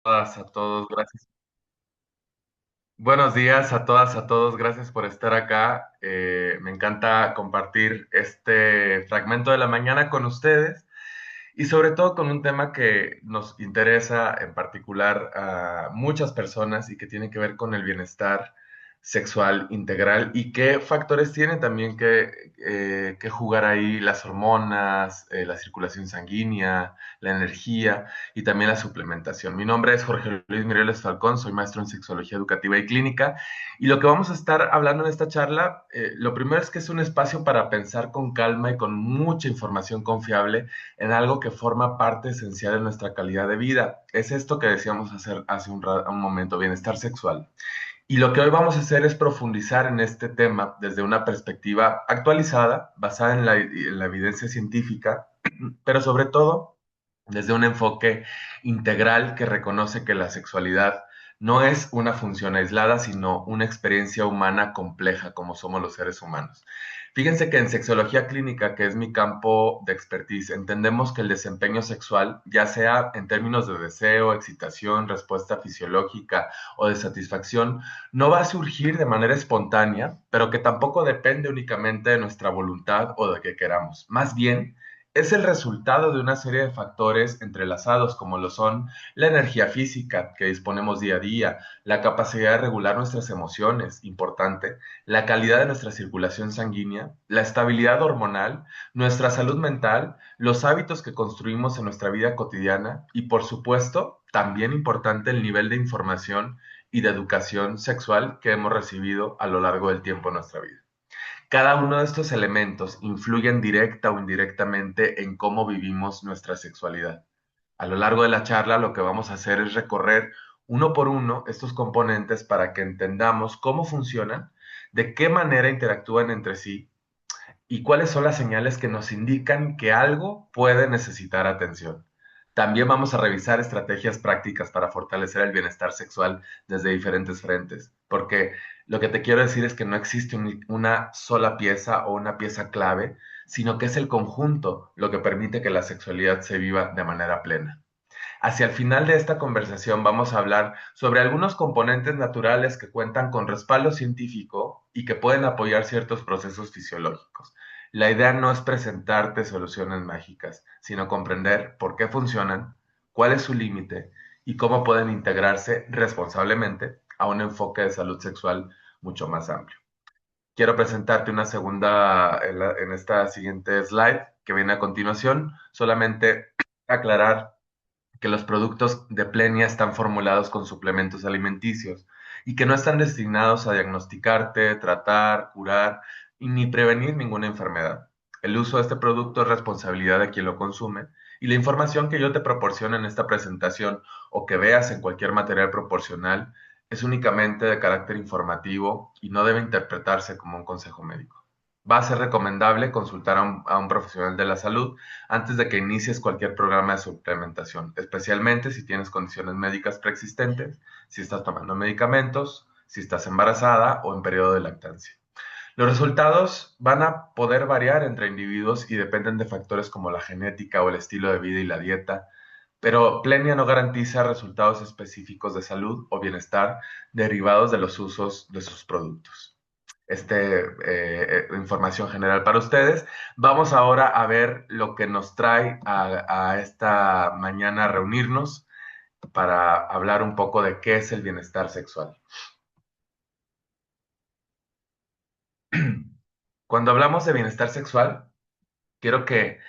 Todas, a todos, gracias. Buenos días a todas, a todos, gracias por estar acá. Me encanta compartir este fragmento de la mañana con ustedes y sobre todo con un tema que nos interesa en particular a muchas personas y que tiene que ver con el bienestar sexual integral y qué factores tienen también que jugar ahí las hormonas, la circulación sanguínea, la energía y también la suplementación. Mi nombre es Jorge Luis Mireles Falcón, soy maestro en sexología educativa y clínica y lo que vamos a estar hablando en esta charla, lo primero es que es un espacio para pensar con calma y con mucha información confiable en algo que forma parte esencial de nuestra calidad de vida. Es esto que decíamos hacer hace un momento, bienestar sexual. Y lo que hoy vamos a hacer es profundizar en este tema desde una perspectiva actualizada, basada en la evidencia científica, pero sobre todo desde un enfoque integral que reconoce que la sexualidad no es una función aislada, sino una experiencia humana compleja como somos los seres humanos. Fíjense que en sexología clínica, que es mi campo de expertise, entendemos que el desempeño sexual, ya sea en términos de deseo, excitación, respuesta fisiológica o de satisfacción, no va a surgir de manera espontánea, pero que tampoco depende únicamente de nuestra voluntad o de que queramos. Más bien, es el resultado de una serie de factores entrelazados, como lo son la energía física que disponemos día a día, la capacidad de regular nuestras emociones, importante, la calidad de nuestra circulación sanguínea, la estabilidad hormonal, nuestra salud mental, los hábitos que construimos en nuestra vida cotidiana y, por supuesto, también importante el nivel de información y de educación sexual que hemos recibido a lo largo del tiempo en nuestra vida. Cada uno de estos elementos influyen directa o indirectamente en cómo vivimos nuestra sexualidad. A lo largo de la charla, lo que vamos a hacer es recorrer uno por uno estos componentes para que entendamos cómo funcionan, de qué manera interactúan entre sí y cuáles son las señales que nos indican que algo puede necesitar atención. También vamos a revisar estrategias prácticas para fortalecer el bienestar sexual desde diferentes frentes, porque lo que te quiero decir es que no existe una sola pieza o una pieza clave, sino que es el conjunto lo que permite que la sexualidad se viva de manera plena. Hacia el final de esta conversación vamos a hablar sobre algunos componentes naturales que cuentan con respaldo científico y que pueden apoyar ciertos procesos fisiológicos. La idea no es presentarte soluciones mágicas, sino comprender por qué funcionan, cuál es su límite y cómo pueden integrarse responsablemente a un enfoque de salud sexual mucho más amplio. Quiero presentarte una segunda en esta siguiente slide que viene a continuación. Solamente aclarar que los productos de Plenia están formulados con suplementos alimenticios y que no están destinados a diagnosticarte, tratar, curar y ni prevenir ninguna enfermedad. El uso de este producto es responsabilidad de quien lo consume y la información que yo te proporcione en esta presentación o que veas en cualquier material proporcional es únicamente de carácter informativo y no debe interpretarse como un consejo médico. Va a ser recomendable consultar a un profesional de la salud antes de que inicies cualquier programa de suplementación, especialmente si tienes condiciones médicas preexistentes, si estás tomando medicamentos, si estás embarazada o en periodo de lactancia. Los resultados van a poder variar entre individuos y dependen de factores como la genética o el estilo de vida y la dieta, pero Plenia no garantiza resultados específicos de salud o bienestar derivados de los usos de sus productos. Información general para ustedes. Vamos ahora a ver lo que nos trae a esta mañana a reunirnos para hablar un poco de qué es el bienestar sexual. Cuando hablamos de bienestar sexual, quiero que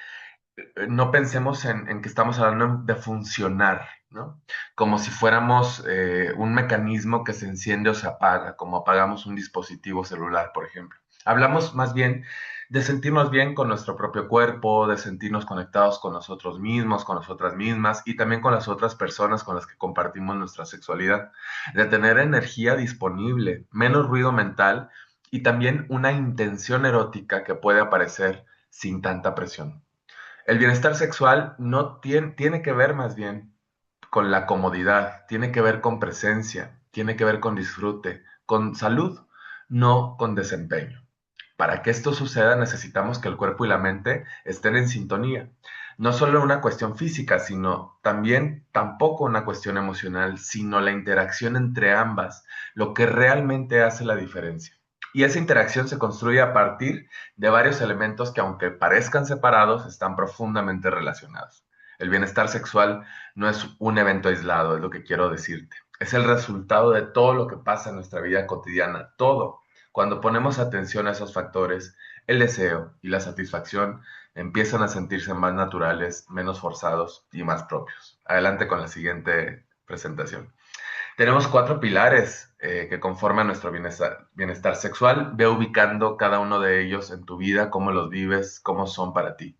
no pensemos en que estamos hablando de funcionar, ¿no? Como si fuéramos un mecanismo que se enciende o se apaga, como apagamos un dispositivo celular, por ejemplo. Hablamos más bien de sentirnos bien con nuestro propio cuerpo, de sentirnos conectados con nosotros mismos, con nosotras mismas y también con las otras personas con las que compartimos nuestra sexualidad, de tener energía disponible, menos ruido mental y también una intención erótica que puede aparecer sin tanta presión. El bienestar sexual no tiene que ver más bien con la comodidad, tiene que ver con presencia, tiene que ver con disfrute, con salud, no con desempeño. Para que esto suceda necesitamos que el cuerpo y la mente estén en sintonía. No solo una cuestión física, sino también tampoco una cuestión emocional, sino la interacción entre ambas, lo que realmente hace la diferencia. Y esa interacción se construye a partir de varios elementos que, aunque parezcan separados, están profundamente relacionados. El bienestar sexual no es un evento aislado, es lo que quiero decirte. Es el resultado de todo lo que pasa en nuestra vida cotidiana, todo. Cuando ponemos atención a esos factores, el deseo y la satisfacción empiezan a sentirse más naturales, menos forzados y más propios. Adelante con la siguiente presentación. Tenemos cuatro pilares que conforman nuestro bienestar sexual. Ve ubicando cada uno de ellos en tu vida, cómo los vives, cómo son para ti.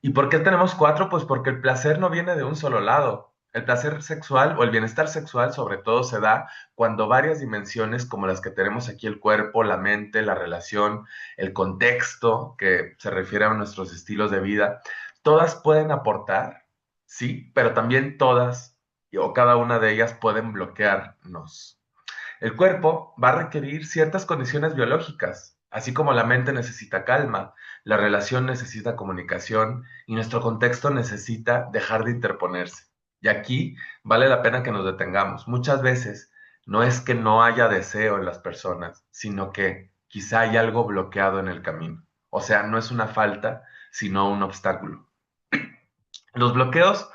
¿Y por qué tenemos cuatro? Pues porque el placer no viene de un solo lado. El placer sexual o el bienestar sexual sobre todo se da cuando varias dimensiones como las que tenemos aquí, el cuerpo, la mente, la relación, el contexto que se refiere a nuestros estilos de vida, todas pueden aportar, sí, pero también todas o cada una de ellas pueden bloquearnos. El cuerpo va a requerir ciertas condiciones biológicas, así como la mente necesita calma, la relación necesita comunicación y nuestro contexto necesita dejar de interponerse. Y aquí vale la pena que nos detengamos. Muchas veces no es que no haya deseo en las personas, sino que quizá hay algo bloqueado en el camino. O sea, no es una falta, sino un obstáculo. Los bloqueos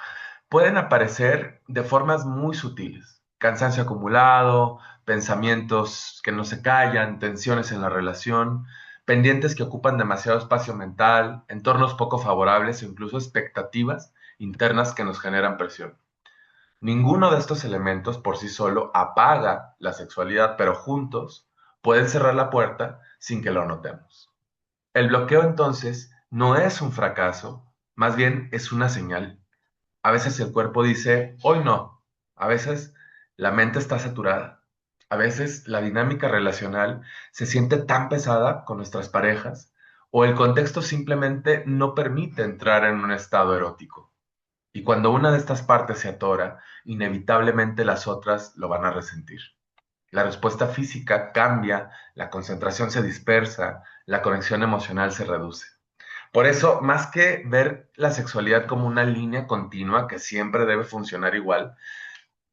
pueden aparecer de formas muy sutiles. Cansancio acumulado, pensamientos que no se callan, tensiones en la relación, pendientes que ocupan demasiado espacio mental, entornos poco favorables o incluso expectativas internas que nos generan presión. Ninguno de estos elementos por sí solo apaga la sexualidad, pero juntos pueden cerrar la puerta sin que lo notemos. El bloqueo entonces no es un fracaso, más bien es una señal. A veces el cuerpo dice, hoy no. A veces la mente está saturada. A veces la dinámica relacional se siente tan pesada con nuestras parejas o el contexto simplemente no permite entrar en un estado erótico. Y cuando una de estas partes se atora, inevitablemente las otras lo van a resentir. La respuesta física cambia, la concentración se dispersa, la conexión emocional se reduce. Por eso, más que ver la sexualidad como una línea continua que siempre debe funcionar igual,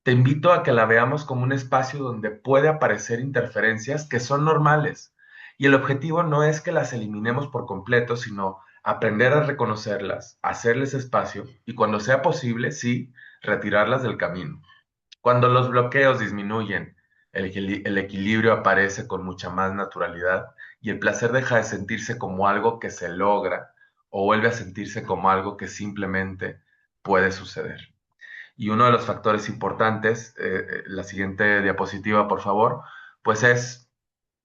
te invito a que la veamos como un espacio donde puede aparecer interferencias que son normales. Y el objetivo no es que las eliminemos por completo, sino aprender a reconocerlas, hacerles espacio y cuando sea posible, sí, retirarlas del camino. Cuando los bloqueos disminuyen, el equilibrio aparece con mucha más naturalidad y el placer deja de sentirse como algo que se logra o vuelve a sentirse como algo que simplemente puede suceder. Y uno de los factores importantes, la siguiente diapositiva, por favor, pues es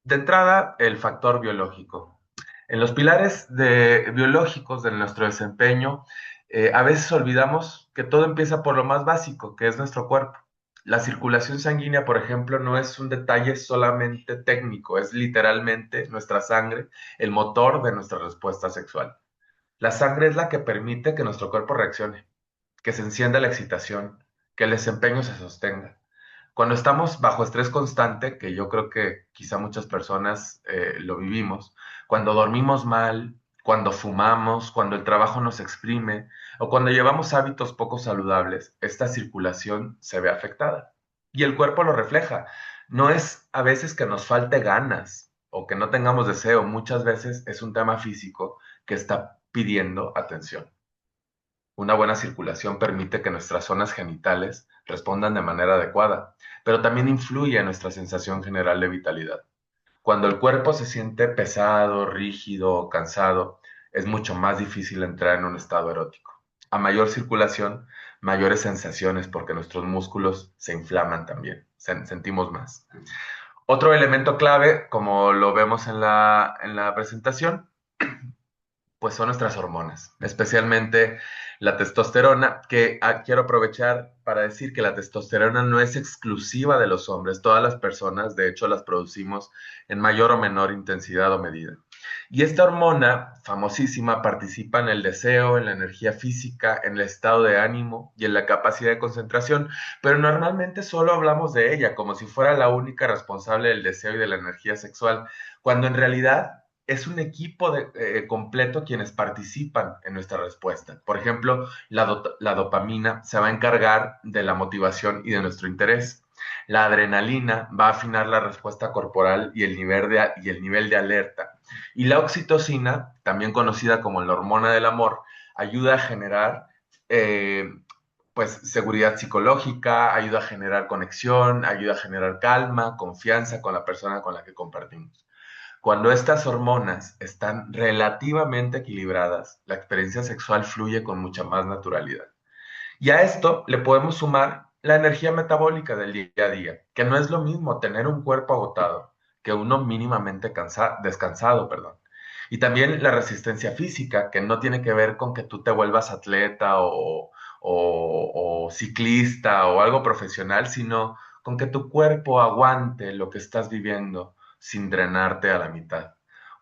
de entrada el factor biológico. En los pilares biológicos de nuestro desempeño, a veces olvidamos que todo empieza por lo más básico, que es nuestro cuerpo. La circulación sanguínea, por ejemplo, no es un detalle solamente técnico, es literalmente nuestra sangre, el motor de nuestra respuesta sexual. La sangre es la que permite que nuestro cuerpo reaccione, que se encienda la excitación, que el desempeño se sostenga. Cuando estamos bajo estrés constante, que yo creo que quizá muchas personas lo vivimos, cuando dormimos mal, cuando fumamos, cuando el trabajo nos exprime o cuando llevamos hábitos poco saludables, esta circulación se ve afectada. Y el cuerpo lo refleja. No es a veces que nos falte ganas o que no tengamos deseo, muchas veces es un tema físico que está pidiendo atención. Una buena circulación permite que nuestras zonas genitales respondan de manera adecuada, pero también influye en nuestra sensación general de vitalidad. Cuando el cuerpo se siente pesado, rígido o cansado, es mucho más difícil entrar en un estado erótico. A mayor circulación, mayores sensaciones porque nuestros músculos se inflaman también, sentimos más. Otro elemento clave, como lo vemos en la presentación, pues son nuestras hormonas, especialmente la testosterona, que quiero aprovechar para decir que la testosterona no es exclusiva de los hombres, todas las personas de hecho las producimos en mayor o menor intensidad o medida. Y esta hormona, famosísima, participa en el deseo, en la energía física, en el estado de ánimo y en la capacidad de concentración, pero normalmente solo hablamos de ella como si fuera la única responsable del deseo y de la energía sexual, cuando en realidad es un equipo completo quienes participan en nuestra respuesta. Por ejemplo, la dopamina se va a encargar de la motivación y de nuestro interés. La adrenalina va a afinar la respuesta corporal y el nivel de alerta. Y la oxitocina, también conocida como la hormona del amor, ayuda a generar eh, pues seguridad psicológica, ayuda a generar conexión, ayuda a generar calma, confianza con la persona con la que compartimos. Cuando estas hormonas están relativamente equilibradas, la experiencia sexual fluye con mucha más naturalidad. Y a esto le podemos sumar la energía metabólica del día a día, que no es lo mismo tener un cuerpo agotado que uno mínimamente descansado, perdón. Y también la resistencia física, que no tiene que ver con que tú te vuelvas atleta o ciclista o algo profesional, sino con que tu cuerpo aguante lo que estás viviendo sin drenarte a la mitad.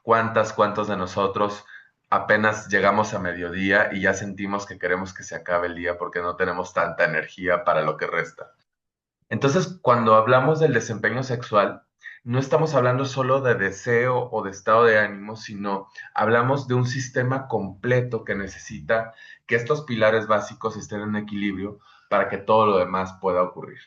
¿Cuántos de nosotros apenas llegamos a mediodía y ya sentimos que queremos que se acabe el día porque no tenemos tanta energía para lo que resta? Entonces, cuando hablamos del desempeño sexual, no estamos hablando solo de deseo o de estado de ánimo, sino hablamos de un sistema completo que necesita que estos pilares básicos estén en equilibrio para que todo lo demás pueda ocurrir.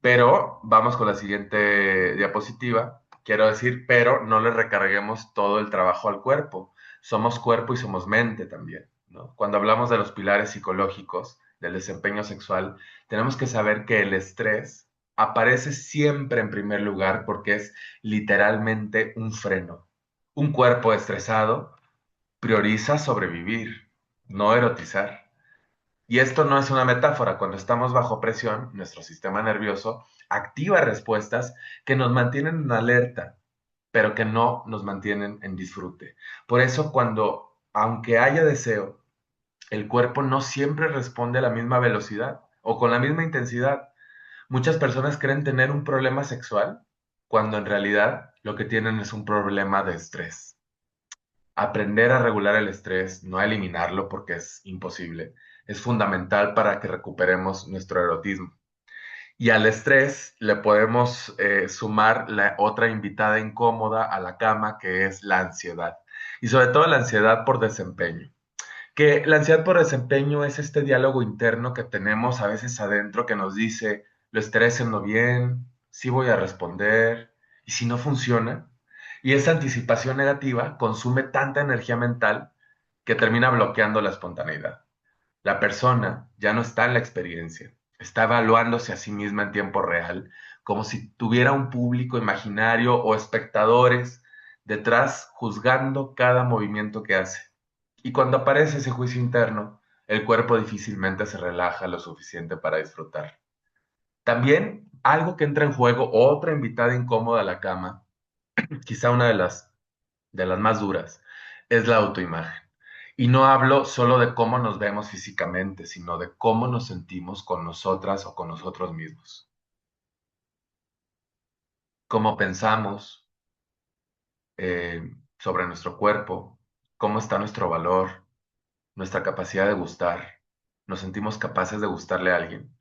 Pero vamos con la siguiente diapositiva. Quiero decir, pero no le recarguemos todo el trabajo al cuerpo. Somos cuerpo y somos mente también, ¿no? Cuando hablamos de los pilares psicológicos del desempeño sexual, tenemos que saber que el estrés aparece siempre en primer lugar porque es literalmente un freno. Un cuerpo estresado prioriza sobrevivir, no erotizar. Y esto no es una metáfora. Cuando estamos bajo presión, nuestro sistema nervioso activa respuestas que nos mantienen en alerta, pero que no nos mantienen en disfrute. Por eso, aunque haya deseo, el cuerpo no siempre responde a la misma velocidad o con la misma intensidad. Muchas personas creen tener un problema sexual cuando en realidad lo que tienen es un problema de estrés. Aprender a regular el estrés, no a eliminarlo porque es imposible, es fundamental para que recuperemos nuestro erotismo. Y al estrés le podemos sumar la otra invitada incómoda a la cama, que es la ansiedad. Y sobre todo la ansiedad por desempeño. Que la ansiedad por desempeño es este diálogo interno que tenemos a veces adentro que nos dice, lo estaré haciendo bien, sí voy a responder, y si no funciona. Y esa anticipación negativa consume tanta energía mental que termina bloqueando la espontaneidad. La persona ya no está en la experiencia, está evaluándose a sí misma en tiempo real, como si tuviera un público imaginario o espectadores detrás juzgando cada movimiento que hace. Y cuando aparece ese juicio interno, el cuerpo difícilmente se relaja lo suficiente para disfrutar. También algo que entra en juego, otra invitada incómoda a la cama, quizá una de las más duras, es la autoimagen. Y no hablo solo de cómo nos vemos físicamente, sino de cómo nos sentimos con nosotras o con nosotros mismos. Cómo pensamos eh, sobre nuestro cuerpo, cómo está nuestro valor, nuestra capacidad de gustar. ¿Nos sentimos capaces de gustarle a alguien?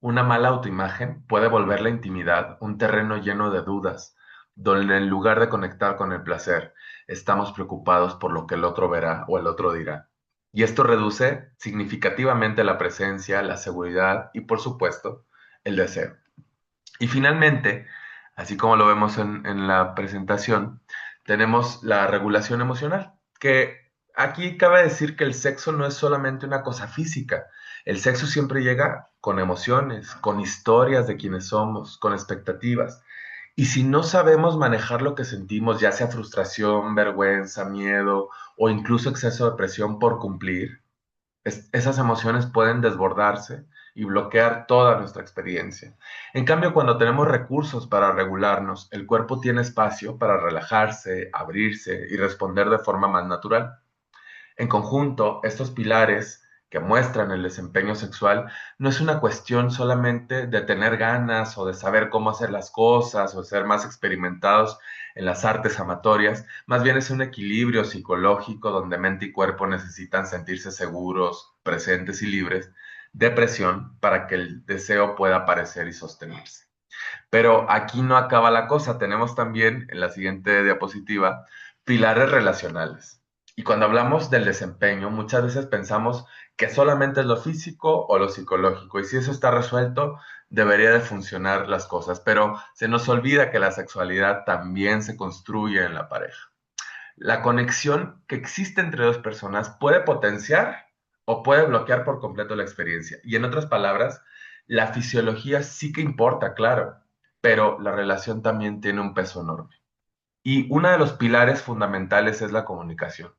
Una mala autoimagen puede volver la intimidad un terreno lleno de dudas, donde en lugar de conectar con el placer, estamos preocupados por lo que el otro verá o el otro dirá. Y esto reduce significativamente la presencia, la seguridad y, por supuesto, el deseo. Y finalmente, así como lo vemos en la presentación, tenemos la regulación emocional, que aquí cabe decir que el sexo no es solamente una cosa física. El sexo siempre llega con emociones, con historias de quienes somos, con expectativas. Y si no sabemos manejar lo que sentimos, ya sea frustración, vergüenza, miedo o incluso exceso de presión por cumplir, esas emociones pueden desbordarse y bloquear toda nuestra experiencia. En cambio, cuando tenemos recursos para regularnos, el cuerpo tiene espacio para relajarse, abrirse y responder de forma más natural. En conjunto, estos pilares que muestran el desempeño sexual no es una cuestión solamente de tener ganas o de saber cómo hacer las cosas o ser más experimentados en las artes amatorias, más bien es un equilibrio psicológico donde mente y cuerpo necesitan sentirse seguros, presentes y libres de presión para que el deseo pueda aparecer y sostenerse. Pero aquí no acaba la cosa, tenemos también en la siguiente diapositiva pilares relacionales. Y cuando hablamos del desempeño, muchas veces pensamos que solamente es lo físico o lo psicológico. Y si eso está resuelto, debería de funcionar las cosas. Pero se nos olvida que la sexualidad también se construye en la pareja. La conexión que existe entre dos personas puede potenciar o puede bloquear por completo la experiencia. Y en otras palabras, la fisiología sí que importa, claro, pero la relación también tiene un peso enorme. Y uno de los pilares fundamentales es la comunicación.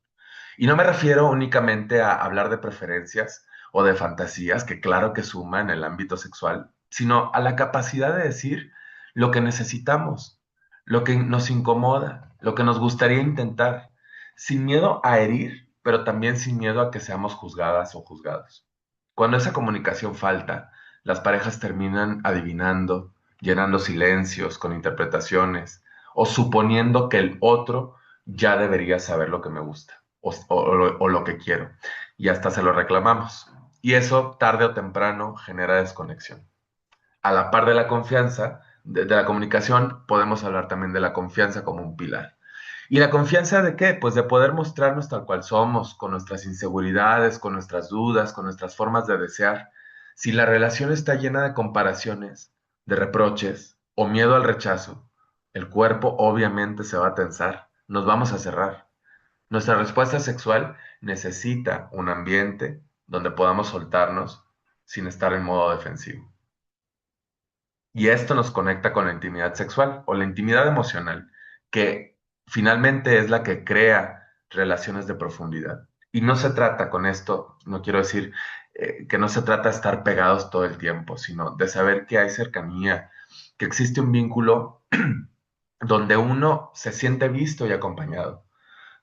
Y no me refiero únicamente a hablar de preferencias o de fantasías, que claro que suma en el ámbito sexual, sino a la capacidad de decir lo que necesitamos, lo que nos incomoda, lo que nos gustaría intentar, sin miedo a herir, pero también sin miedo a que seamos juzgadas o juzgados. Cuando esa comunicación falta, las parejas terminan adivinando, llenando silencios con interpretaciones o suponiendo que el otro ya debería saber lo que me gusta o lo que quiero. Y hasta se lo reclamamos. Y eso, tarde o temprano, genera desconexión. A la par de la confianza, de la comunicación, podemos hablar también de la confianza como un pilar. ¿Y la confianza de qué? Pues de poder mostrarnos tal cual somos, con nuestras inseguridades, con nuestras dudas, con nuestras formas de desear. Si la relación está llena de comparaciones, de reproches o miedo al rechazo, el cuerpo obviamente se va a tensar, nos vamos a cerrar. Nuestra respuesta sexual necesita un ambiente donde podamos soltarnos sin estar en modo defensivo. Y esto nos conecta con la intimidad sexual o la intimidad emocional, que finalmente es la que crea relaciones de profundidad. Y no se trata con esto, no quiero decir que no se trata de estar pegados todo el tiempo, sino de saber que hay cercanía, que existe un vínculo donde uno se siente visto y acompañado.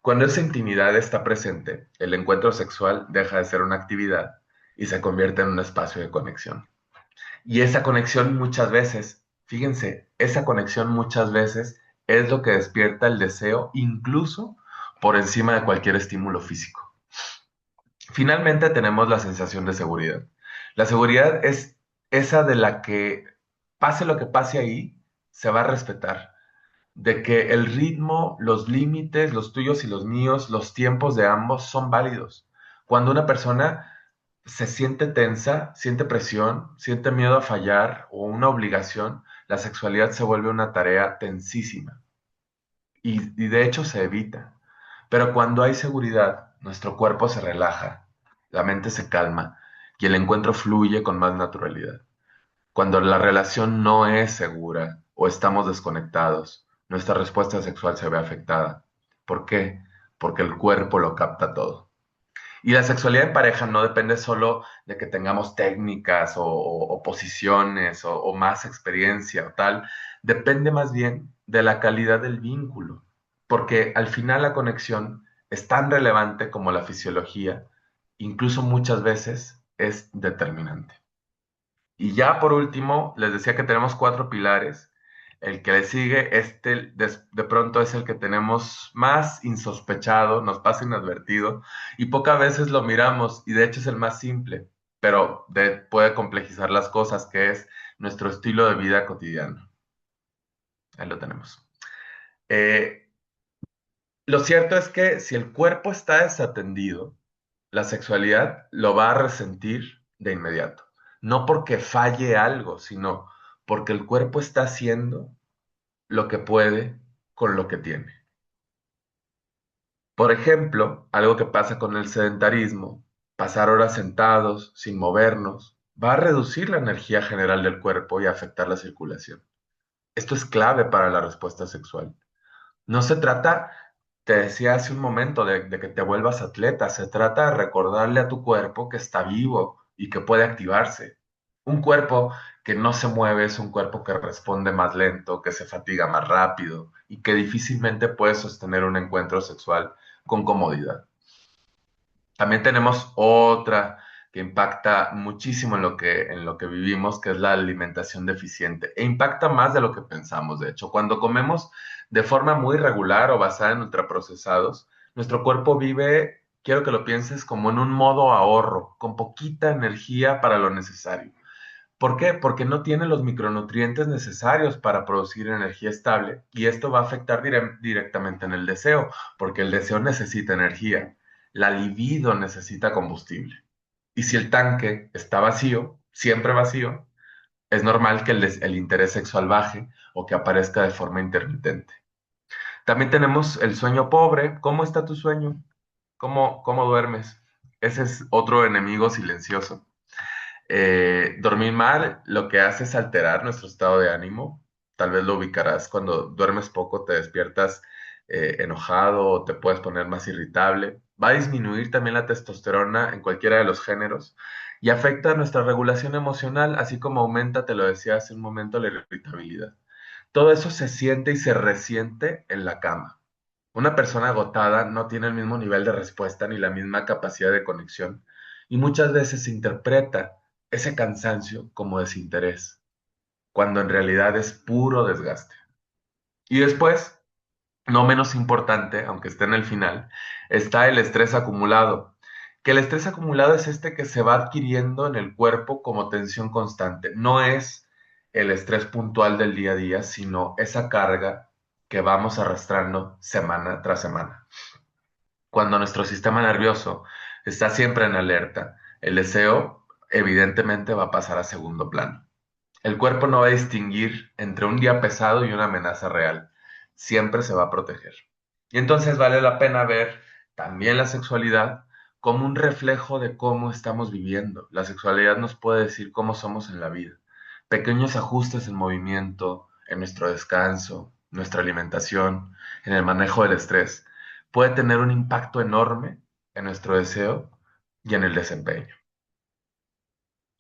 Cuando esa intimidad está presente, el encuentro sexual deja de ser una actividad y se convierte en un espacio de conexión. Y esa conexión muchas veces, fíjense, esa conexión muchas veces es lo que despierta el deseo, incluso por encima de cualquier estímulo físico. Finalmente tenemos la sensación de seguridad. La seguridad es esa de la que pase lo que pase ahí, se va a respetar, de que el ritmo, los límites, los tuyos y los míos, los tiempos de ambos son válidos. Cuando una persona se siente tensa, siente presión, siente miedo a fallar o una obligación, la sexualidad se vuelve una tarea tensísima y de hecho se evita. Pero cuando hay seguridad, nuestro cuerpo se relaja, la mente se calma y el encuentro fluye con más naturalidad. Cuando la relación no es segura o estamos desconectados, nuestra respuesta sexual se ve afectada. ¿Por qué? Porque el cuerpo lo capta todo. Y la sexualidad en pareja no depende solo de que tengamos técnicas o posiciones o más experiencia o tal, depende más bien de la calidad del vínculo, porque al final la conexión es tan relevante como la fisiología, incluso muchas veces es determinante. Y ya por último, les decía que tenemos cuatro pilares. El que le sigue, de pronto es el que tenemos más insospechado, nos pasa inadvertido y pocas veces lo miramos y de hecho es el más simple, pero puede complejizar las cosas, que es nuestro estilo de vida cotidiano. Ahí lo tenemos. Eh, lo cierto es que si el cuerpo está desatendido, la sexualidad lo va a resentir de inmediato. No porque falle algo, sino porque el cuerpo está haciendo lo que puede con lo que tiene. Por ejemplo, algo que pasa con el sedentarismo, pasar horas sentados sin movernos, va a reducir la energía general del cuerpo y afectar la circulación. Esto es clave para la respuesta sexual. No se trata, te decía hace un momento, de que te vuelvas atleta, se trata de recordarle a tu cuerpo que está vivo y que puede activarse. Un cuerpo que no se mueve es un cuerpo que responde más lento, que se fatiga más rápido y que difícilmente puede sostener un encuentro sexual con comodidad. También tenemos otra que impacta muchísimo en lo que vivimos, que es la alimentación deficiente. E impacta más de lo que pensamos, de hecho. Cuando comemos de forma muy regular o basada en ultraprocesados, nuestro cuerpo vive, quiero que lo pienses, como en un modo ahorro, con poquita energía para lo necesario. ¿Por qué? Porque no tiene los micronutrientes necesarios para producir energía estable y esto va a afectar directamente en el deseo, porque el deseo necesita energía, la libido necesita combustible. Y si el tanque está vacío, siempre vacío, es normal que el interés sexual baje o que aparezca de forma intermitente. También tenemos el sueño pobre. ¿Cómo está tu sueño? ¿Cómo duermes? Ese es otro enemigo silencioso. Dormir mal lo que hace es alterar nuestro estado de ánimo. Tal vez lo ubicarás cuando duermes poco, te despiertas enojado o te puedes poner más irritable. Va a disminuir también la testosterona en cualquiera de los géneros y afecta nuestra regulación emocional, así como aumenta, te lo decía hace un momento, la irritabilidad. Todo eso se siente y se resiente en la cama. Una persona agotada no tiene el mismo nivel de respuesta ni la misma capacidad de conexión y muchas veces se interpreta ese cansancio como desinterés, cuando en realidad es puro desgaste. Y después, no menos importante, aunque esté en el final, está el estrés acumulado, que el estrés acumulado es este que se va adquiriendo en el cuerpo como tensión constante. No es el estrés puntual del día a día, sino esa carga que vamos arrastrando semana tras semana. Cuando nuestro sistema nervioso está siempre en alerta, el deseo evidentemente va a pasar a segundo plano. El cuerpo no va a distinguir entre un día pesado y una amenaza real. Siempre se va a proteger. Y entonces vale la pena ver también la sexualidad como un reflejo de cómo estamos viviendo. La sexualidad nos puede decir cómo somos en la vida. Pequeños ajustes en movimiento, en nuestro descanso, nuestra alimentación, en el manejo del estrés, puede tener un impacto enorme en nuestro deseo y en el desempeño.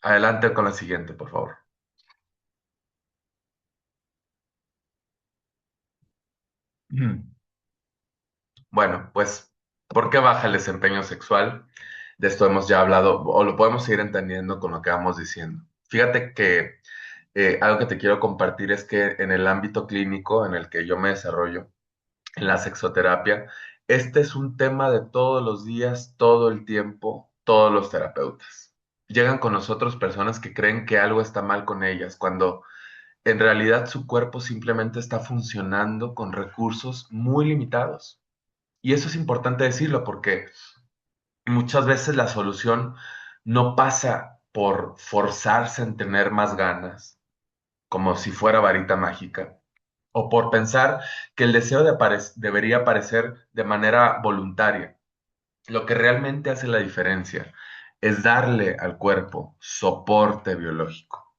Adelante con la siguiente, por favor. Bueno, pues, ¿por qué baja el desempeño sexual? De esto hemos ya hablado, o lo podemos seguir entendiendo con lo que vamos diciendo. Fíjate que algo que te quiero compartir es que en el ámbito clínico en el que yo me desarrollo, en la sexoterapia, este es un tema de todos los días, todo el tiempo, todos los terapeutas. Llegan con nosotros personas que creen que algo está mal con ellas, cuando en realidad su cuerpo simplemente está funcionando con recursos muy limitados. Y eso es importante decirlo porque muchas veces la solución no pasa por forzarse en tener más ganas, como si fuera varita mágica, o por pensar que el deseo debería aparecer de manera voluntaria. Lo que realmente hace la diferencia es darle al cuerpo soporte biológico,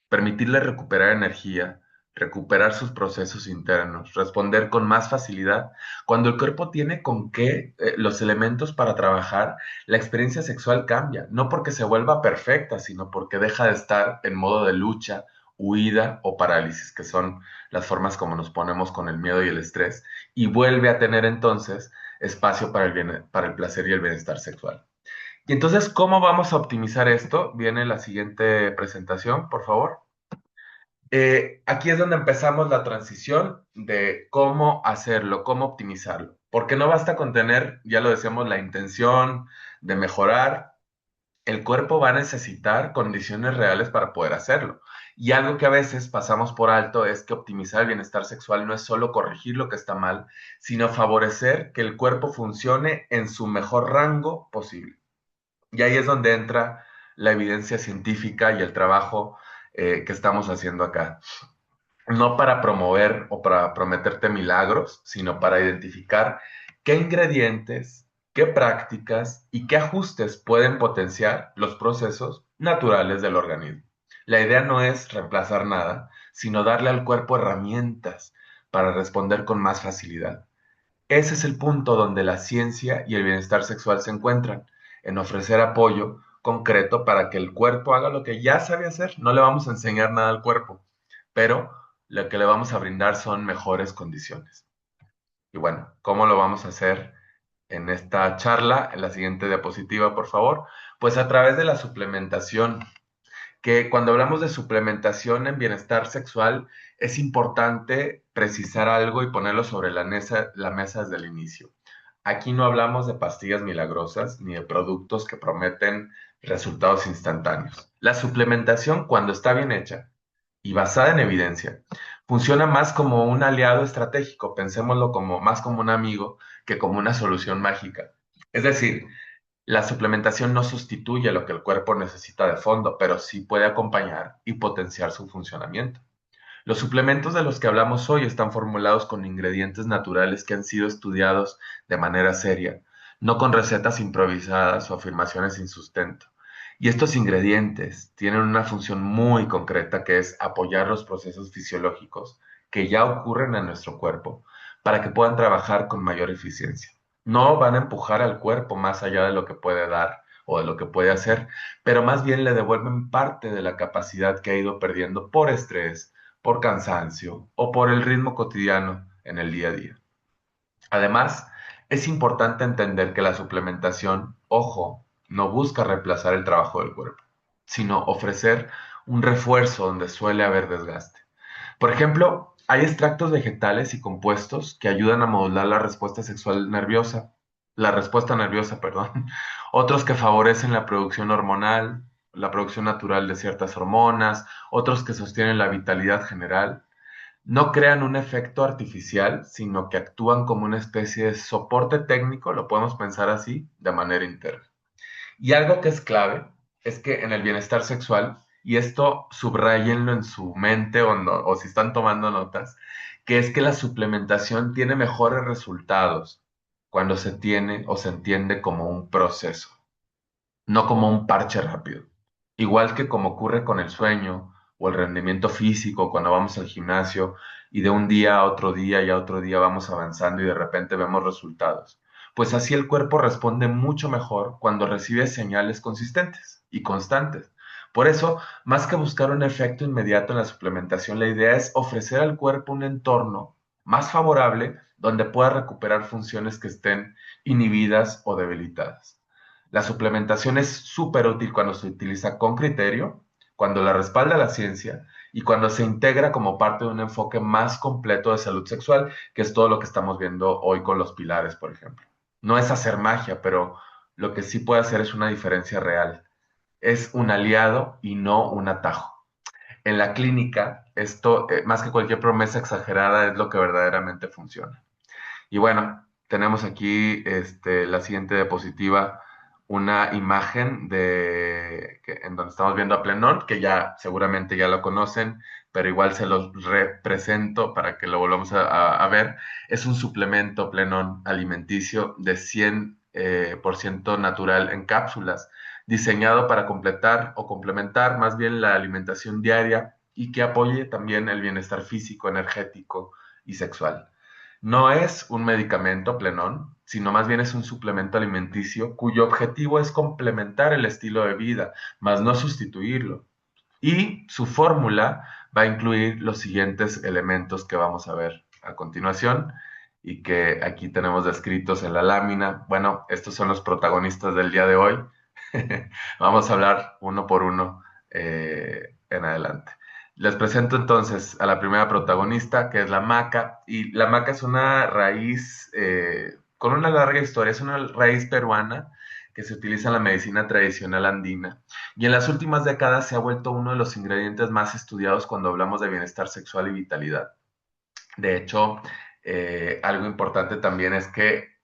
permitirle recuperar energía, recuperar sus procesos internos, responder con más facilidad. Cuando el cuerpo tiene con qué los elementos para trabajar, la experiencia sexual cambia, no porque se vuelva perfecta, sino porque deja de estar en modo de lucha, huida o parálisis, que son las formas como nos ponemos con el miedo y el estrés, y vuelve a tener entonces espacio para para el placer y el bienestar sexual. Y entonces, ¿cómo vamos a optimizar esto? Viene la siguiente presentación, por favor. Aquí es donde empezamos la transición de cómo hacerlo, cómo optimizarlo. Porque no basta con tener, ya lo decíamos, la intención de mejorar. El cuerpo va a necesitar condiciones reales para poder hacerlo. Y algo que a veces pasamos por alto es que optimizar el bienestar sexual no es solo corregir lo que está mal, sino favorecer que el cuerpo funcione en su mejor rango posible. Y ahí es donde entra la evidencia científica y el trabajo que estamos haciendo acá, no para promover o para prometerte milagros, sino para identificar qué ingredientes, qué prácticas y qué ajustes pueden potenciar los procesos naturales del organismo. La idea no es reemplazar nada, sino darle al cuerpo herramientas para responder con más facilidad. Ese es el punto donde la ciencia y el bienestar sexual se encuentran, en ofrecer apoyo concreto para que el cuerpo haga lo que ya sabe hacer. No le vamos a enseñar nada al cuerpo, pero lo que le vamos a brindar son mejores condiciones. Y bueno, ¿cómo lo vamos a hacer en esta charla? En la siguiente diapositiva, por favor. Pues a través de la suplementación, que cuando hablamos de suplementación en bienestar sexual, es importante precisar algo y ponerlo sobre la mesa desde el inicio. Aquí no hablamos de pastillas milagrosas ni de productos que prometen resultados instantáneos. La suplementación, cuando está bien hecha y basada en evidencia, funciona más como un aliado estratégico, pensémoslo como más como un amigo que como una solución mágica. Es decir, la suplementación no sustituye lo que el cuerpo necesita de fondo, pero sí puede acompañar y potenciar su funcionamiento. Los suplementos de los que hablamos hoy están formulados con ingredientes naturales que han sido estudiados de manera seria, no con recetas improvisadas o afirmaciones sin sustento. Y estos ingredientes tienen una función muy concreta que es apoyar los procesos fisiológicos que ya ocurren en nuestro cuerpo para que puedan trabajar con mayor eficiencia. No van a empujar al cuerpo más allá de lo que puede dar o de lo que puede hacer, pero más bien le devuelven parte de la capacidad que ha ido perdiendo por estrés, por cansancio o por el ritmo cotidiano en el día a día. Además, es importante entender que la suplementación, ojo, no busca reemplazar el trabajo del cuerpo, sino ofrecer un refuerzo donde suele haber desgaste. Por ejemplo, hay extractos vegetales y compuestos que ayudan a modular la respuesta sexual nerviosa, la respuesta nerviosa, perdón. Otros que favorecen la producción hormonal, la producción natural de ciertas hormonas, otros que sostienen la vitalidad general. No crean un efecto artificial, sino que actúan como una especie de soporte técnico, lo podemos pensar así, de manera interna. Y algo que es clave es que en el bienestar sexual, y esto subrayenlo en su mente o, o si están tomando notas, que es que la suplementación tiene mejores resultados cuando se tiene o se entiende como un proceso, no como un parche rápido. Igual que como ocurre con el sueño o el rendimiento físico cuando vamos al gimnasio y de un día a otro día y a otro día vamos avanzando y de repente vemos resultados. Pues así el cuerpo responde mucho mejor cuando recibe señales consistentes y constantes. Por eso, más que buscar un efecto inmediato en la suplementación, la idea es ofrecer al cuerpo un entorno más favorable donde pueda recuperar funciones que estén inhibidas o debilitadas. La suplementación es súper útil cuando se utiliza con criterio, cuando la respalda la ciencia y cuando se integra como parte de un enfoque más completo de salud sexual, que es todo lo que estamos viendo hoy con los pilares, por ejemplo. No es hacer magia, pero lo que sí puede hacer es una diferencia real. Es un aliado y no un atajo. En la clínica, esto, más que cualquier promesa exagerada, es lo que verdaderamente funciona. Y bueno, tenemos aquí la siguiente diapositiva, una imagen en donde estamos viendo a Plenón, que ya seguramente ya lo conocen, pero igual se los represento para que lo volvamos a ver. Es un suplemento Plenón alimenticio de 100% natural en cápsulas, diseñado para completar o complementar más bien la alimentación diaria y que apoye también el bienestar físico, energético y sexual. No es un medicamento plenón, sino más bien es un suplemento alimenticio cuyo objetivo es complementar el estilo de vida, más no sustituirlo. Y su fórmula va a incluir los siguientes elementos que vamos a ver a continuación y que aquí tenemos descritos en la lámina. Bueno, estos son los protagonistas del día de hoy. Vamos a hablar uno por uno en adelante. Les presento entonces a la primera protagonista, que es la maca, y la maca es una raíz con una larga historia, es una raíz peruana que se utiliza en la medicina tradicional andina, y en las últimas décadas se ha vuelto uno de los ingredientes más estudiados cuando hablamos de bienestar sexual y vitalidad. De hecho, algo importante también es que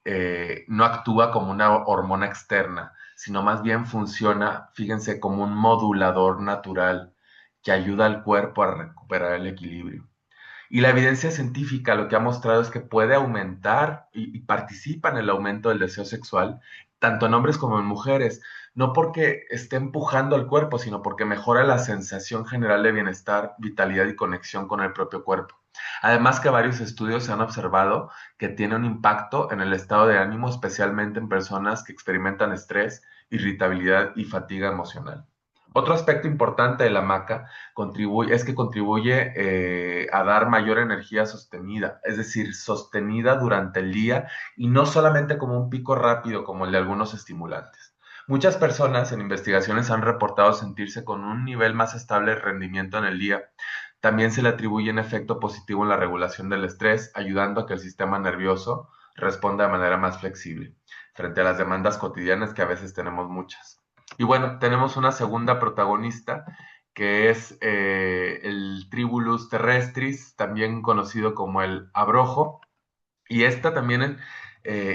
no actúa como una hormona externa, sino más bien funciona, fíjense, como un modulador natural que ayuda al cuerpo a recuperar el equilibrio. Y la evidencia científica lo que ha mostrado es que puede aumentar y participa en el aumento del deseo sexual, tanto en hombres como en mujeres, no porque esté empujando al cuerpo, sino porque mejora la sensación general de bienestar, vitalidad y conexión con el propio cuerpo. Además que varios estudios se han observado que tiene un impacto en el estado de ánimo, especialmente en personas que experimentan estrés, irritabilidad y fatiga emocional. Otro aspecto importante de la maca es que contribuye a dar mayor energía sostenida, es decir, sostenida durante el día y no solamente como un pico rápido como el de algunos estimulantes. Muchas personas en investigaciones han reportado sentirse con un nivel más estable de rendimiento en el día. También se le atribuye un efecto positivo en la regulación del estrés, ayudando a que el sistema nervioso responda de manera más flexible frente a las demandas cotidianas que a veces tenemos muchas. Y bueno, tenemos una segunda protagonista que es el Tribulus terrestris, también conocido como el abrojo. Y esta también,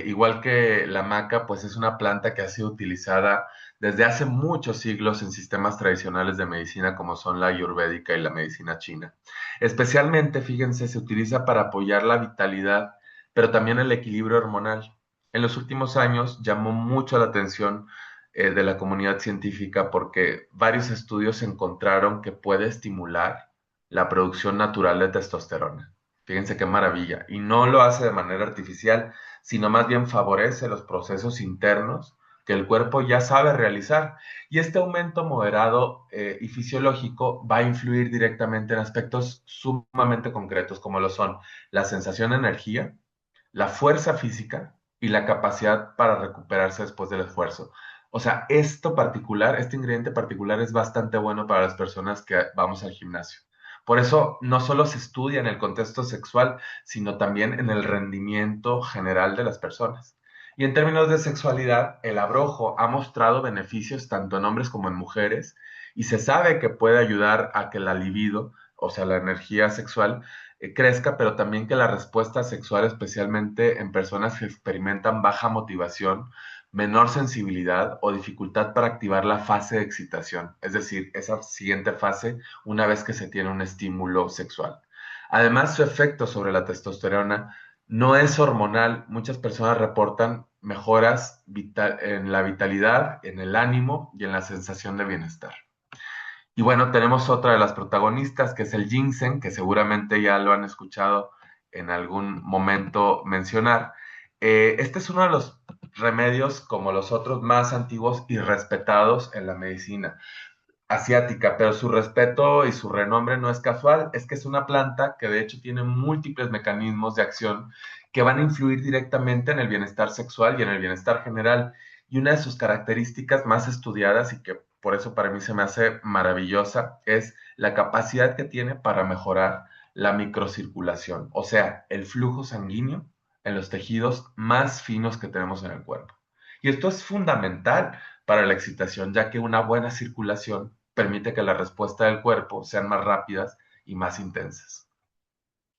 igual que la maca, pues es una planta que ha sido utilizada desde hace muchos siglos en sistemas tradicionales de medicina como son la ayurvédica y la medicina china. Especialmente, fíjense, se utiliza para apoyar la vitalidad, pero también el equilibrio hormonal. En los últimos años llamó mucho la atención de la comunidad científica porque varios estudios encontraron que puede estimular la producción natural de testosterona. Fíjense qué maravilla. Y no lo hace de manera artificial, sino más bien favorece los procesos internos que el cuerpo ya sabe realizar. Y este aumento moderado y fisiológico va a influir directamente en aspectos sumamente concretos, como lo son la sensación de energía, la fuerza física y la capacidad para recuperarse después del esfuerzo. O sea, este ingrediente particular es bastante bueno para las personas que vamos al gimnasio. Por eso no solo se estudia en el contexto sexual, sino también en el rendimiento general de las personas. Y en términos de sexualidad, el abrojo ha mostrado beneficios tanto en hombres como en mujeres y se sabe que puede ayudar a que la libido, o sea, la energía sexual, crezca, pero también que la respuesta sexual, especialmente en personas que experimentan baja motivación, menor sensibilidad o dificultad para activar la fase de excitación, es decir, esa siguiente fase una vez que se tiene un estímulo sexual. Además, su efecto sobre la testosterona no es hormonal. Muchas personas reportan mejoras en la vitalidad, en el ánimo y en la sensación de bienestar. Y bueno, tenemos otra de las protagonistas, que es el ginseng, que seguramente ya lo han escuchado en algún momento mencionar. Este es uno de los remedios, como los otros, más antiguos y respetados en la medicina asiática, pero su respeto y su renombre no es casual, es que es una planta que de hecho tiene múltiples mecanismos de acción que van a influir directamente en el bienestar sexual y en el bienestar general. Y una de sus características más estudiadas y que por eso para mí se me hace maravillosa es la capacidad que tiene para mejorar la microcirculación, o sea, el flujo sanguíneo en los tejidos más finos que tenemos en el cuerpo. Y esto es fundamental para la excitación, ya que una buena circulación permite que la respuesta del cuerpo sean más rápidas y más intensas.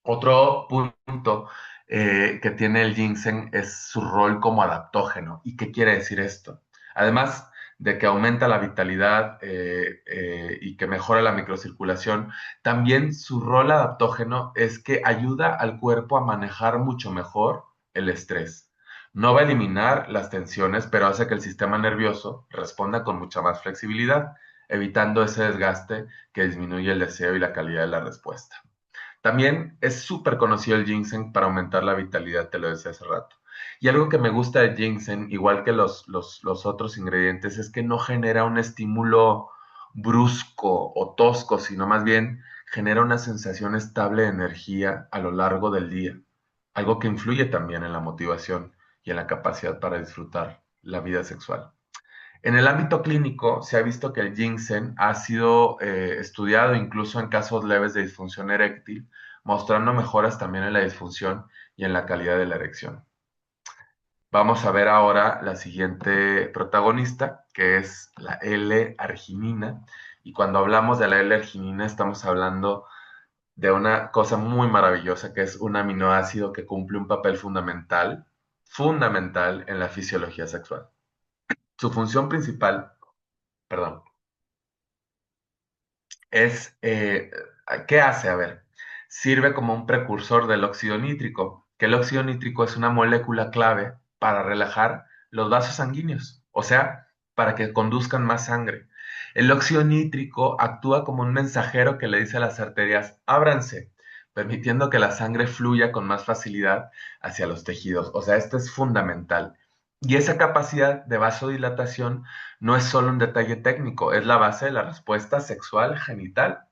Otro punto que tiene el ginseng es su rol como adaptógeno. ¿Y qué quiere decir esto? Además de que aumenta la vitalidad y que mejora la microcirculación, también su rol adaptógeno es que ayuda al cuerpo a manejar mucho mejor el estrés. No va a eliminar las tensiones, pero hace que el sistema nervioso responda con mucha más flexibilidad, evitando ese desgaste que disminuye el deseo y la calidad de la respuesta. También es súper conocido el ginseng para aumentar la vitalidad, te lo decía hace rato. Y algo que me gusta del ginseng, igual que los otros ingredientes, es que no genera un estímulo brusco o tosco, sino más bien genera una sensación estable de energía a lo largo del día. Algo que influye también en la motivación y en la capacidad para disfrutar la vida sexual. En el ámbito clínico, se ha visto que el ginseng ha sido estudiado incluso en casos leves de disfunción eréctil, mostrando mejoras también en la disfunción y en la calidad de la erección. Vamos a ver ahora la siguiente protagonista, que es la L-arginina. Y cuando hablamos de la L-arginina, estamos hablando de una cosa muy maravillosa, que es un aminoácido que cumple un papel fundamental en la fisiología sexual. Su función principal, perdón, es, ¿qué hace? A ver, sirve como un precursor del óxido nítrico, que el óxido nítrico es una molécula clave para relajar los vasos sanguíneos, o sea, para que conduzcan más sangre. El óxido nítrico actúa como un mensajero que le dice a las arterias, ábranse, permitiendo que la sangre fluya con más facilidad hacia los tejidos. O sea, esto es fundamental. Y esa capacidad de vasodilatación no es solo un detalle técnico, es la base de la respuesta sexual genital.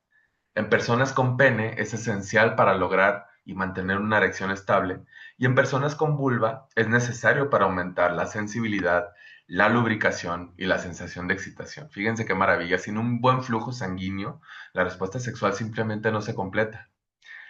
En personas con pene es esencial para lograr y mantener una erección estable, y en personas con vulva es necesario para aumentar la sensibilidad, la lubricación y la sensación de excitación. Fíjense qué maravilla, sin un buen flujo sanguíneo, la respuesta sexual simplemente no se completa.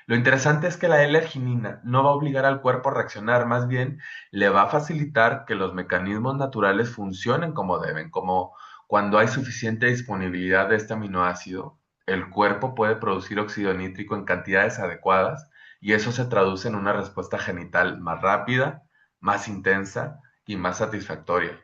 Lo interesante es que la L-arginina no va a obligar al cuerpo a reaccionar, más bien le va a facilitar que los mecanismos naturales funcionen como deben, como Cuando hay suficiente disponibilidad de este aminoácido, el cuerpo puede producir óxido nítrico en cantidades adecuadas y eso se traduce en una respuesta genital más rápida, más intensa y más satisfactoria.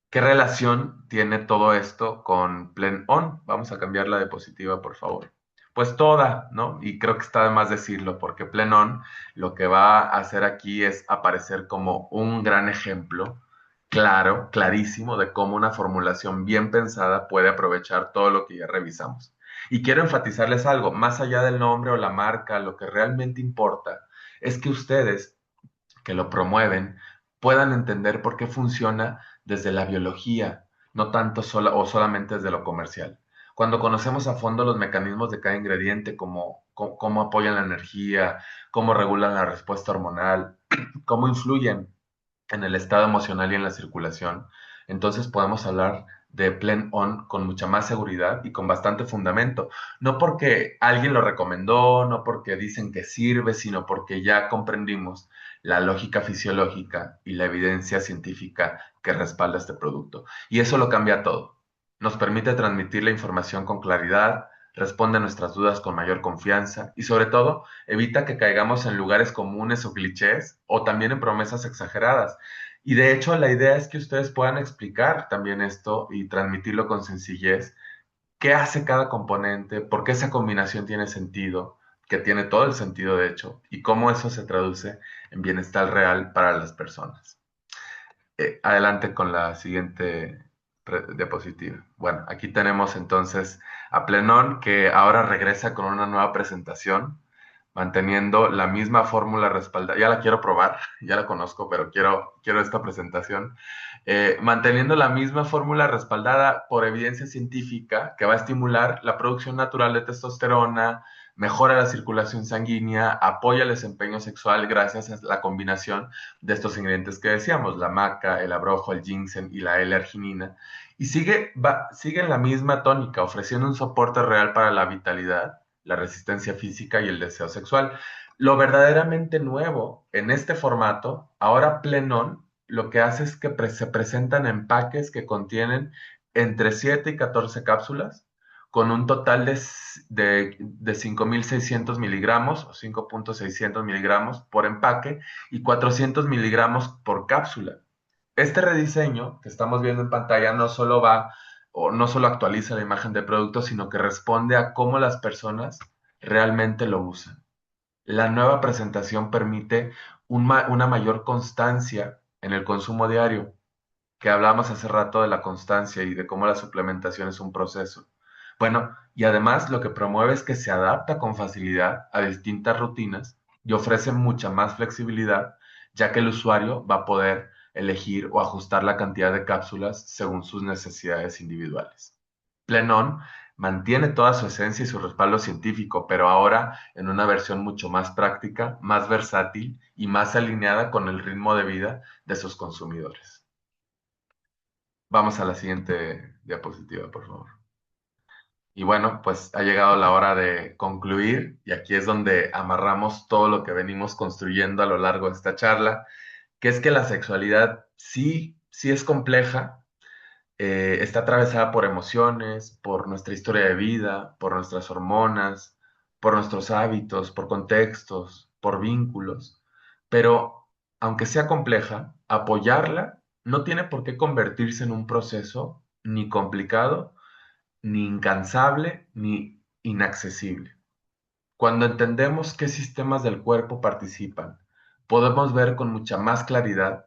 ¿Qué relación tiene todo esto con Plen On? Vamos a cambiar la diapositiva, por favor. Pues toda, ¿no? Y creo que está de más decirlo, porque Plen On lo que va a hacer aquí es aparecer como un gran ejemplo claro, clarísimo, de cómo una formulación bien pensada puede aprovechar todo lo que ya revisamos. Y quiero enfatizarles algo, más allá del nombre o la marca, lo que realmente importa es que ustedes que lo promueven puedan entender por qué funciona desde la biología, no tanto o solamente desde lo comercial. Cuando conocemos a fondo los mecanismos de cada ingrediente, como cómo apoyan la energía, cómo regulan la respuesta hormonal, cómo influyen en el estado emocional y en la circulación, entonces podemos hablar de Plen On con mucha más seguridad y con bastante fundamento. No porque alguien lo recomendó, no porque dicen que sirve, sino porque ya comprendimos la lógica fisiológica y la evidencia científica que respalda este producto. Y eso lo cambia todo. Nos permite transmitir la información con claridad, responde a nuestras dudas con mayor confianza y sobre todo evita que caigamos en lugares comunes o clichés o también en promesas exageradas. Y de hecho, la idea es que ustedes puedan explicar también esto y transmitirlo con sencillez, qué hace cada componente, por qué esa combinación tiene sentido, que tiene todo el sentido de hecho, y cómo eso se traduce en bienestar real para las personas. Adelante con la siguiente diapositiva. Bueno, aquí tenemos entonces a Plenón, que ahora regresa con una nueva presentación, manteniendo la misma fórmula respaldada. Ya la quiero probar, ya la conozco, pero quiero esta presentación. Manteniendo la misma fórmula respaldada por evidencia científica que va a estimular la producción natural de testosterona, mejora la circulación sanguínea, apoya el desempeño sexual gracias a la combinación de estos ingredientes que decíamos, la maca, el abrojo, el ginseng y la L-arginina. Y sigue en la misma tónica, ofreciendo un soporte real para la vitalidad, la resistencia física y el deseo sexual. Lo verdaderamente nuevo en este formato, ahora Plenón, lo que hace es que se presentan empaques que contienen entre 7 y 14 cápsulas, con un total de 5.600 miligramos o 5.600 miligramos por empaque y 400 miligramos por cápsula. Este rediseño que estamos viendo en pantalla no solo va o no solo actualiza la imagen del producto, sino que responde a cómo las personas realmente lo usan. La nueva presentación permite una mayor constancia en el consumo diario, que hablamos hace rato de la constancia y de cómo la suplementación es un proceso. Bueno, y además lo que promueve es que se adapta con facilidad a distintas rutinas y ofrece mucha más flexibilidad, ya que el usuario va a poder elegir o ajustar la cantidad de cápsulas según sus necesidades individuales. Plenón mantiene toda su esencia y su respaldo científico, pero ahora en una versión mucho más práctica, más versátil y más alineada con el ritmo de vida de sus consumidores. Vamos a la siguiente diapositiva, por favor. Y bueno, pues ha llegado la hora de concluir y aquí es donde amarramos todo lo que venimos construyendo a lo largo de esta charla, que es que la sexualidad sí es compleja, está atravesada por emociones, por nuestra historia de vida, por nuestras hormonas, por nuestros hábitos, por contextos, por vínculos. Pero aunque sea compleja, apoyarla no tiene por qué convertirse en un proceso ni complicado, ni incansable, ni inaccesible. Cuando entendemos qué sistemas del cuerpo participan, podemos ver con mucha más claridad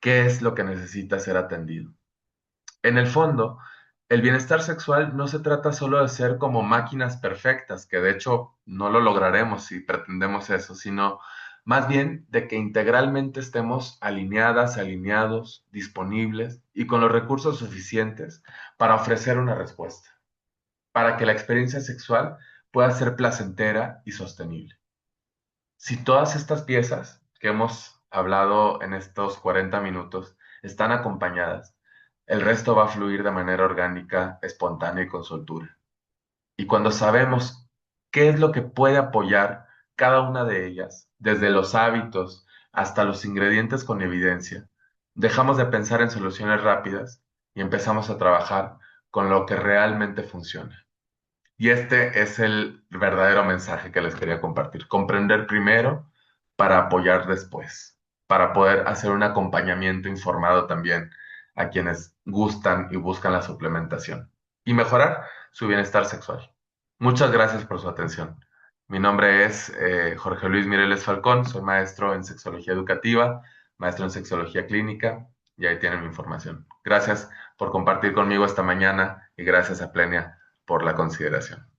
qué es lo que necesita ser atendido. En el fondo, el bienestar sexual no se trata solo de ser como máquinas perfectas, que de hecho no lo lograremos si pretendemos eso, sino más bien de que integralmente estemos alineadas, alineados, disponibles y con los recursos suficientes para ofrecer una respuesta, para que la experiencia sexual pueda ser placentera y sostenible. Si todas estas piezas que hemos hablado en estos 40 minutos están acompañadas, el resto va a fluir de manera orgánica, espontánea y con soltura. Y cuando sabemos qué es lo que puede apoyar cada una de ellas, desde los hábitos hasta los ingredientes con evidencia, dejamos de pensar en soluciones rápidas y empezamos a trabajar con lo que realmente funciona. Y este es el verdadero mensaje que les quería compartir. Comprender primero para apoyar después, para poder hacer un acompañamiento informado también a quienes gustan y buscan la suplementación y mejorar su bienestar sexual. Muchas gracias por su atención. Mi nombre es Jorge Luis Mireles Falcón, soy maestro en sexología educativa, maestro en sexología clínica y ahí tienen mi información. Gracias por compartir conmigo esta mañana y gracias a Plenia por la consideración.